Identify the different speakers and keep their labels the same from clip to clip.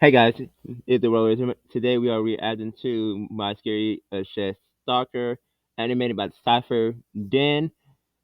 Speaker 1: Hey guys, it's the Rollers. Today we are reacting to my scary chef Stalker, animated by CypherDen.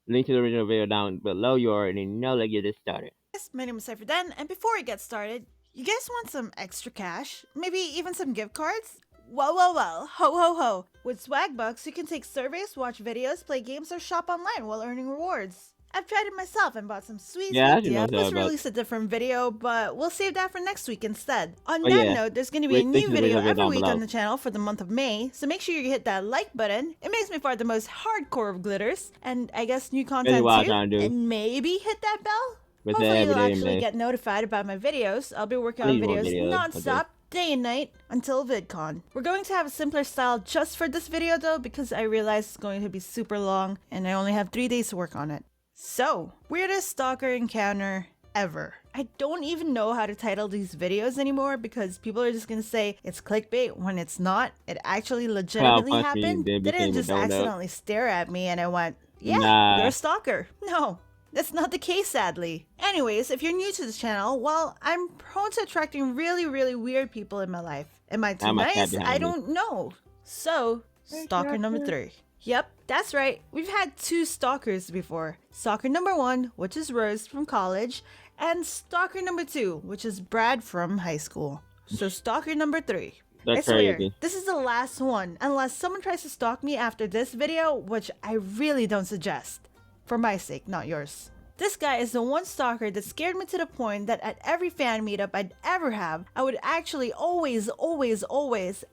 Speaker 1: Link to the original video down below. You already know. Let's get this started.
Speaker 2: Guys, my name is CypherDen, and before we get started, you guys want some extra cash? Maybe even some gift cards? Well, ho ho ho! With Swag Bucks, you can take surveys, watch videos, play games, or shop online while earning rewards. I've tried it myself and bought some
Speaker 1: Yeah, I
Speaker 2: sweet
Speaker 1: should know
Speaker 2: deals.
Speaker 1: that
Speaker 2: Let's
Speaker 1: about.
Speaker 2: release a different video, but we'll save that for next week instead. On
Speaker 1: Oh
Speaker 2: that
Speaker 1: yeah,
Speaker 2: note, there's going to be a
Speaker 1: link
Speaker 2: new
Speaker 1: to the
Speaker 2: video
Speaker 1: original video
Speaker 2: every
Speaker 1: down
Speaker 2: week on
Speaker 1: below.
Speaker 2: the channel for the month of May, so make sure you hit that like button. It makes me part of the most hardcore of glitters, and I guess new
Speaker 1: Basically,
Speaker 2: content
Speaker 1: what I'm
Speaker 2: too.
Speaker 1: trying to do.
Speaker 2: And maybe hit that bell?
Speaker 1: But
Speaker 2: Hopefully
Speaker 1: every
Speaker 2: you'll
Speaker 1: day,
Speaker 2: actually
Speaker 1: man.
Speaker 2: get notified about my videos. I'll be working
Speaker 1: I
Speaker 2: on
Speaker 1: need more
Speaker 2: videos
Speaker 1: videos. Okay.
Speaker 2: non-stop, day and night, until VidCon. We're going to have a simpler style just for this video though, because I realize it's going to be super long and I only have 3 days to work on it. So, weirdest stalker encounter ever. I don't even know how to title these videos anymore because people are just gonna say it's clickbait when it's not. It actually
Speaker 1: Cloud
Speaker 2: legitimately
Speaker 1: punched me and
Speaker 2: happened.
Speaker 1: then
Speaker 2: They didn't
Speaker 1: became a
Speaker 2: just
Speaker 1: donut.
Speaker 2: accidentally stare at me and I went, yeah, you're
Speaker 1: Nah,
Speaker 2: a stalker. No, that's not the case, sadly. Anyways, if you're new to this channel, well, I'm prone to attracting really weird people in my life. Am I too
Speaker 1: now my cat
Speaker 2: nice? I
Speaker 1: behind me.
Speaker 2: don't know. So,
Speaker 1: Hey,
Speaker 2: stalker number
Speaker 1: Captain.
Speaker 2: 3. Yep, that's right. We've had 2 stalkers before. Stalker number 1, which is Rose from college, and stalker number 2, which is Brad from high school. So stalker number 3. I
Speaker 1: That's
Speaker 2: swear,
Speaker 1: crazy.
Speaker 2: this is the last one, unless someone tries to stalk me after this video, which I really don't suggest. For my sake, not yours. This guy is the one stalker that scared me to the point that at every fan meetup I'd ever have, I would actually always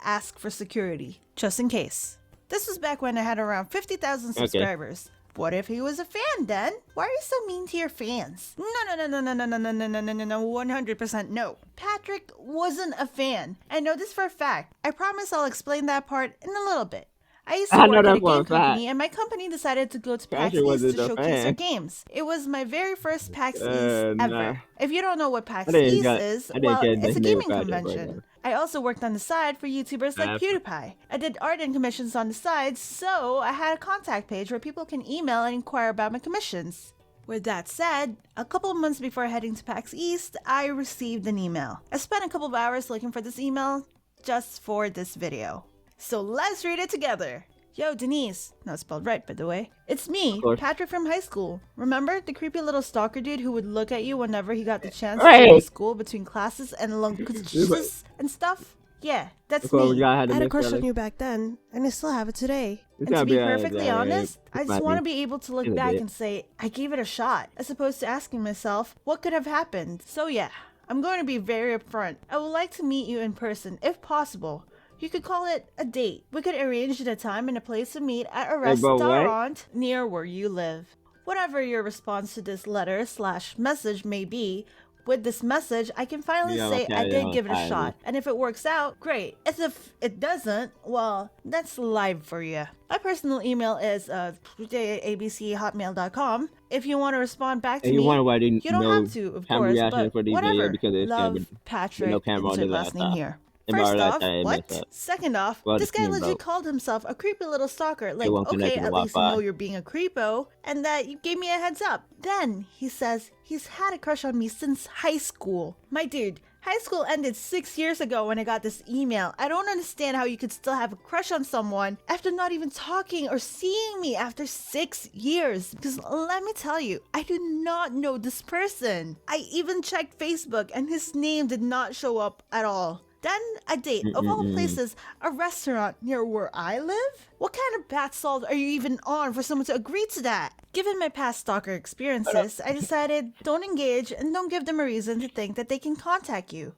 Speaker 2: ask for security, just in case. This was back when I had around 50,000
Speaker 1: Okay.
Speaker 2: subscribers. What if he was a fan, then? Why are you so mean to your fans? No, 100% no. Patrick wasn't a fan. I know this for a fact. I promise I'll explain that part in a little bit. I used to
Speaker 1: I know
Speaker 2: work at a
Speaker 1: that for
Speaker 2: game
Speaker 1: a fact.
Speaker 2: company and my company decided to go to PAX
Speaker 1: Patrick
Speaker 2: East to
Speaker 1: wasn't a
Speaker 2: showcase our
Speaker 1: fan.
Speaker 2: games. It was my very first PAX East
Speaker 1: Nah.
Speaker 2: ever. If you don't know what
Speaker 1: I
Speaker 2: PAX
Speaker 1: didn't
Speaker 2: East
Speaker 1: got.
Speaker 2: is,
Speaker 1: I didn't
Speaker 2: well,
Speaker 1: get
Speaker 2: it's
Speaker 1: his
Speaker 2: a
Speaker 1: name
Speaker 2: gaming
Speaker 1: Patrick right
Speaker 2: convention.
Speaker 1: now.
Speaker 2: I also worked on the side for YouTubers like PewDiePie. I did art and commissions on the side, so I had a contact page where people can email and inquire about my commissions. With that said, a couple of months before heading to PAX East, I received an email. I spent a couple of hours looking for this email just for this video. So let's read it together. Yo, Denise. Not spelled right, by the way. It's
Speaker 1: Of
Speaker 2: me,
Speaker 1: course.
Speaker 2: Patrick from high school. Remember the creepy little stalker dude who would look at you whenever he got the chance to leave
Speaker 1: Right.
Speaker 2: school between classes and
Speaker 1: Of
Speaker 2: lunches and stuff? Yeah, that's
Speaker 1: course, we
Speaker 2: me.
Speaker 1: gotta have
Speaker 2: I
Speaker 1: the
Speaker 2: had a crush on
Speaker 1: misspelling.
Speaker 2: you back then, and I still have it today.
Speaker 1: It's
Speaker 2: And to
Speaker 1: gotta
Speaker 2: be
Speaker 1: be
Speaker 2: perfectly honest, I just
Speaker 1: might
Speaker 2: want
Speaker 1: be
Speaker 2: to be able to look
Speaker 1: a
Speaker 2: back
Speaker 1: bit.
Speaker 2: and say, I gave it a shot, as opposed to asking myself, what could have happened? So yeah, I'm going to be very upfront. I would like to meet you in person, if possible. You could call it a date. We could arrange a time and a place to meet at a
Speaker 1: Hey, bro, what?
Speaker 2: restaurant near where you live. Whatever your response to this letter slash message may be, with this message, I can finally
Speaker 1: Yeah, my
Speaker 2: say I
Speaker 1: cat is
Speaker 2: did
Speaker 1: on
Speaker 2: give it a
Speaker 1: fire, man.
Speaker 2: shot. And if it works out, great. As if it doesn't, well, that's live for you. My personal email is abchotmail.com. If you want to respond back to
Speaker 1: And you
Speaker 2: me,
Speaker 1: wonder why I didn't
Speaker 2: you don't have
Speaker 1: know
Speaker 2: to, of
Speaker 1: camera
Speaker 2: course,
Speaker 1: reaction
Speaker 2: but
Speaker 1: for these videos
Speaker 2: whatever.
Speaker 1: because it's camera,
Speaker 2: Love,
Speaker 1: with no
Speaker 2: Patrick,
Speaker 1: camera on the
Speaker 2: insert last name
Speaker 1: laptop.
Speaker 2: here.
Speaker 1: And by our
Speaker 2: First off,
Speaker 1: laptop, it messed
Speaker 2: what?
Speaker 1: up.
Speaker 2: Second off,
Speaker 1: Well, the
Speaker 2: this guy
Speaker 1: screen
Speaker 2: legit
Speaker 1: broke.
Speaker 2: called himself a creepy little stalker.
Speaker 1: It
Speaker 2: Like,
Speaker 1: won't connect
Speaker 2: okay,
Speaker 1: to the
Speaker 2: at least you know
Speaker 1: Wi-Fi.
Speaker 2: you're being a creepo, and that you gave me a heads up. Then he says he's had a crush on me since high school. My dude, high school ended 6 years ago when I got this email. I don't understand how you could still have a crush on someone after not even talking or seeing me after 6 years. Because let me tell you, I do not know this person. I even checked Facebook and his name did not show up at all. Then a date, of all
Speaker 1: Mm-mm-mm.
Speaker 2: places, a restaurant near where I live? What kind of bath salt are you even on for someone to agree to that? Given my past stalker experiences, I decided don't engage and don't give them a reason to think that they can contact you.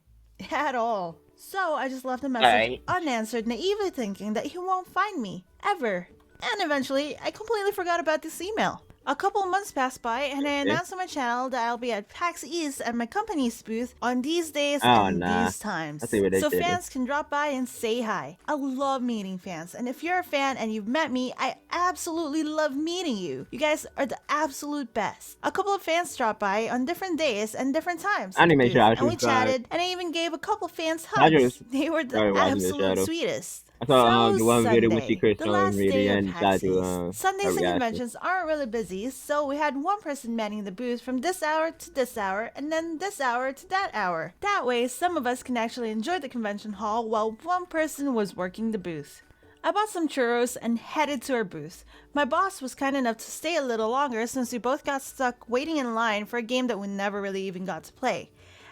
Speaker 2: At all. So I just left the message
Speaker 1: Alright.
Speaker 2: unanswered, naively thinking that he won't find me. Ever. And eventually, I completely forgot about this email. A couple months passed by, and I
Speaker 1: Okay.
Speaker 2: announced on my channel that I'll be at PAX East at my company's booth on these days
Speaker 1: Oh,
Speaker 2: and
Speaker 1: nah.
Speaker 2: these
Speaker 1: I see
Speaker 2: times.
Speaker 1: what they
Speaker 2: So
Speaker 1: did.
Speaker 2: fans can drop by and say hi. I love meeting fans, and if you're a fan and you've met me, I absolutely love meeting you. You guys are the absolute best. A couple of fans dropped by on different days and different times
Speaker 1: I
Speaker 2: at
Speaker 1: need
Speaker 2: the
Speaker 1: to make sure
Speaker 2: booth,
Speaker 1: I
Speaker 2: and we
Speaker 1: subscribe.
Speaker 2: chatted, and I even gave a couple fans
Speaker 1: Patrick
Speaker 2: hugs.
Speaker 1: is
Speaker 2: They were the
Speaker 1: probably watching this
Speaker 2: absolute
Speaker 1: shadow.
Speaker 2: sweetest.
Speaker 1: I saw
Speaker 2: So,
Speaker 1: the one video with you,
Speaker 2: Sunday, the
Speaker 1: Crystal, and
Speaker 2: last
Speaker 1: video
Speaker 2: day of
Speaker 1: and
Speaker 2: PAX
Speaker 1: decided to
Speaker 2: East.
Speaker 1: a
Speaker 2: Sundays and
Speaker 1: reaction.
Speaker 2: conventions aren't really busy, so we had one person manning the booth from this hour to this hour, and then this hour to that hour. That way, some of us can actually enjoy the convention hall while one person was working the booth. I bought some churros and headed to our booth. My boss was kind enough to stay a little longer since we both got stuck waiting in line for a game that we never really even got to play.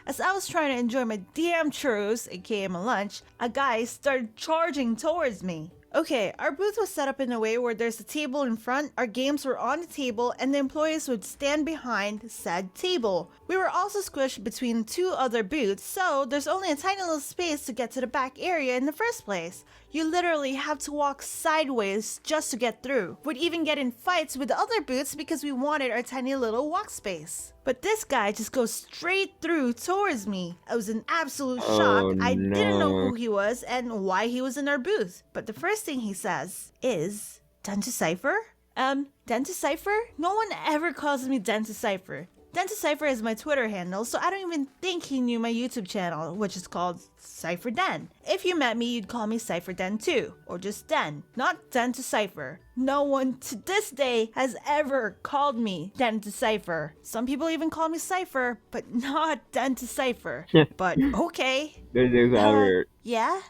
Speaker 2: As I was trying to enjoy my damn churros, aka my lunch, a guy started charging towards me. Okay, our booth was set up in a way where there's a table in front, our games were on the table, and the employees would stand behind said table. We were also squished between two other booths, so there's only a tiny little space to get to the back area in the first place. You literally have to walk sideways just to get through. We'd even get in fights with the other booths because we wanted our tiny little walk space. But this guy just goes straight through towards me. I was in absolute shock.
Speaker 1: Oh
Speaker 2: I didn't know
Speaker 1: no.
Speaker 2: who he was and why he was in our booth. But the first thing he says is, "Den to Cypher?" Den to Cypher? No one ever calls me Den to Cypher. Den to Cypher is my Twitter handle, so I don't even think he knew my YouTube channel, which is called CypherDen. If you met me, you'd call me CypherDen too, or just Den, not Den to Cypher. No one to this day has ever called me Den to Cypher. Some people even call me Cypher, but not Den to Cypher. But okay.
Speaker 1: This is weird.
Speaker 2: Yeah?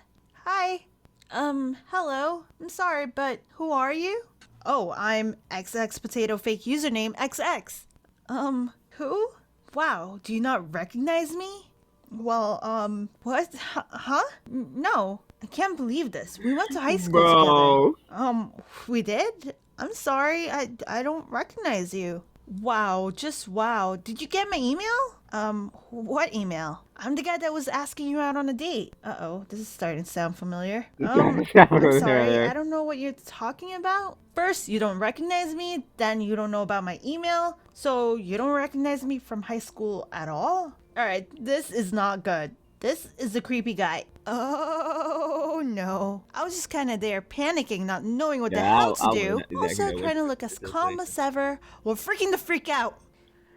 Speaker 2: Hi. Hello. I'm sorry, but who are you? Oh, I'm XX Potato Fake Username XX. Who? Wow, do you not recognize me? Well, what? Huh? No, I can't believe this. We went to high school
Speaker 1: Bro.
Speaker 2: together. We did? I'm sorry, I don't recognize you. Wow, just wow. Did you get my email? What email? I'm the guy that was asking you out on a date. Uh-oh, this is starting to sound familiar. I'm sorry, I don't know what you're talking about. First, you don't recognize me, then you don't know about my email, so you don't recognize me from high school at all? Alright, this is not good. This is the creepy guy. Oh no. I was just kind of there panicking, not knowing what the hell to do. Also trying to look as calm as ever while freaking the freak out.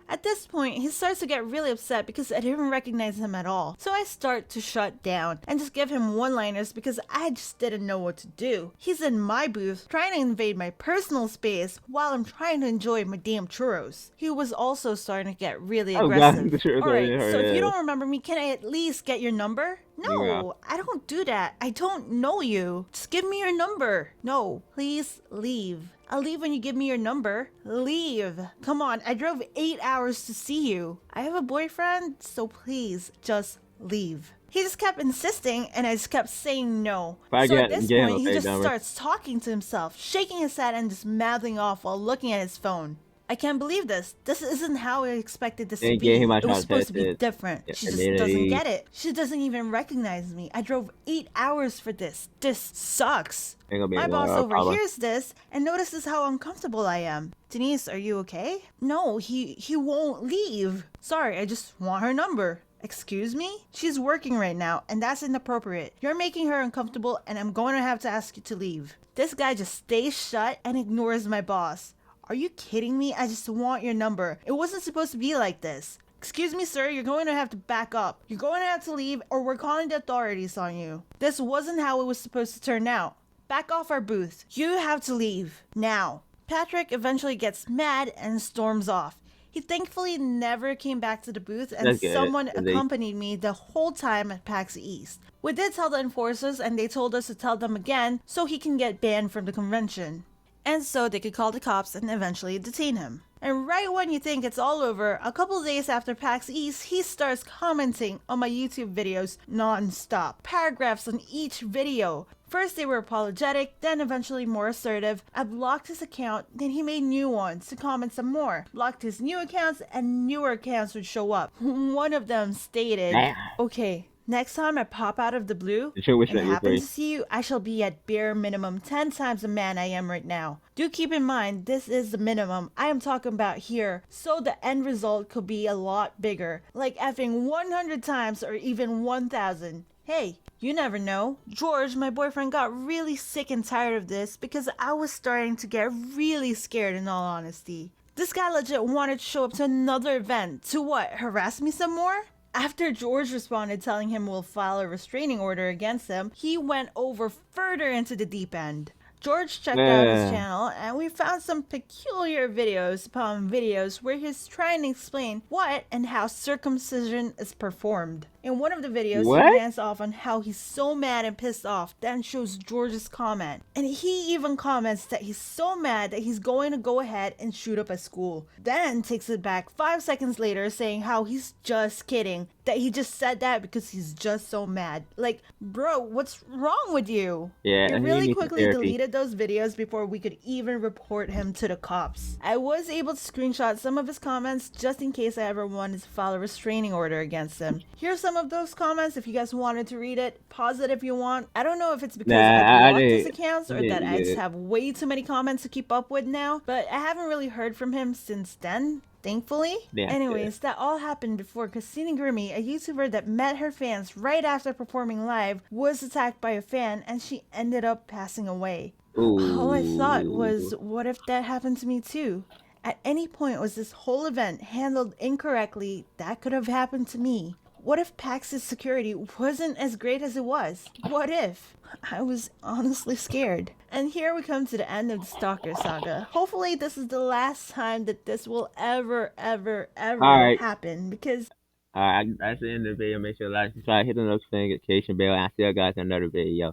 Speaker 2: At this point, he starts to get really upset because I didn't recognize him at all. So I start to shut down and just give him one-liners because I just didn't know what to do. He's in my booth trying to invade my personal space while I'm trying to enjoy my damn churros. He was also starting to get really aggressive. Alright, so if you don't remember me, can I at least get your number? No, I don't do that. I don't know you. Just give me your number. No, please leave. I'll leave when you give me your number. Leave. Come on, I drove 8 hours to see you. I have a boyfriend, so please, just leave. He just kept insisting, and I just kept saying no. So at this point, he just starts talking to himself, shaking his head and just mouthing off while looking at his phone. I can't believe this. This isn't how I expected this to be. It was supposed to be different. She just doesn't get it. She doesn't even recognize me. I drove 8 hours for this. This sucks. My boss overhears this and notices how uncomfortable I am. Denise, are you okay? No, he won't leave. Sorry, I just want her number. Excuse me? She's working right now, and that's inappropriate. You're making her uncomfortable, and I'm going to have to ask you to leave. This guy just stays shut and ignores my boss. Are you kidding me? I just want your number. It wasn't supposed to be like this. Excuse me, sir, you're going to have to back up. You're going to have to leave or we're calling the authorities on you. This wasn't how it was supposed to turn out. Back off our booth. You have to leave. Now. Patrick eventually gets mad and storms off. He thankfully never came back to the booth and someone accompanied me the whole time at PAX East. We did tell the enforcers and they told us to tell them again so he can get banned from the convention. And so they could call the cops and eventually detain him. And right when you think it's all over, a couple days after PAX East, he starts commenting on my YouTube videos non-stop. Paragraphs on each video. First they were apologetic, then eventually more assertive. I blocked his account, then he made new ones to comment some more. Blocked his new accounts and newer accounts would show up. One of them stated, okay, next time I pop out of the blue and happen to see you, I shall be at bare minimum 10 times the man I am right now. Do keep in mind, this is the minimum I am talking about here, so the end result could be a lot bigger, like effing 100 times or even 1,000. Hey, you never know. George, my boyfriend, got really sick and tired of this because I was starting to get really scared in all honesty. This guy legit wanted to show up to another event. To what, harass me some more? After George responded telling him we'll file a restraining order against him, he went over further into the deep end. George checked out his
Speaker 1: Uh,
Speaker 2: channel and we found some peculiar videos upon videos where he's trying to explain what and how circumcision is performed. In one of the videos, he
Speaker 1: what?
Speaker 2: rants off on how he's so mad and pissed off, then shows George's comment. And he even comments that he's so mad that he's going to go ahead and shoot up a school. Then takes it back 5 seconds later saying how he's just kidding, that he just said that because he's just so mad. Like, bro, what's wrong with you? He
Speaker 1: Yeah, he
Speaker 2: really
Speaker 1: needs some
Speaker 2: quickly
Speaker 1: therapy.
Speaker 2: deleted those videos before we could even report him to the cops. I was able to screenshot some of his comments just in case I ever wanted to file a restraining order against him. Here's some of those comments if you guys wanted to read it. Pause it if you want. I don't know if it's
Speaker 1: Nah,
Speaker 2: because I
Speaker 1: I
Speaker 2: blocked his
Speaker 1: did.
Speaker 2: accounts
Speaker 1: I
Speaker 2: or that
Speaker 1: didn't
Speaker 2: I
Speaker 1: get
Speaker 2: just
Speaker 1: it.
Speaker 2: have way too many comments to keep up with now, but I haven't really heard from him since then. Thankfully.
Speaker 1: That's good.
Speaker 2: Anyways, that all happened before Christina Grimmie, a YouTuber that met her fans right after performing live, was attacked by a fan and she ended up passing away. All I thought was,
Speaker 1: Ooh.
Speaker 2: what if that happened to me too? At any point was this whole event handled incorrectly, that could have happened to me. What if PAX's security wasn't as great as it was? What if? I was honestly scared. And here we come to the end of the Stalker saga. Hopefully, this is the last time that this will ever, ever,
Speaker 1: All
Speaker 2: ever
Speaker 1: right.
Speaker 2: happen because
Speaker 1: All right. That's the end of the video. Make sure to like, subscribe, hit the notification bell, and I see you guys in another video.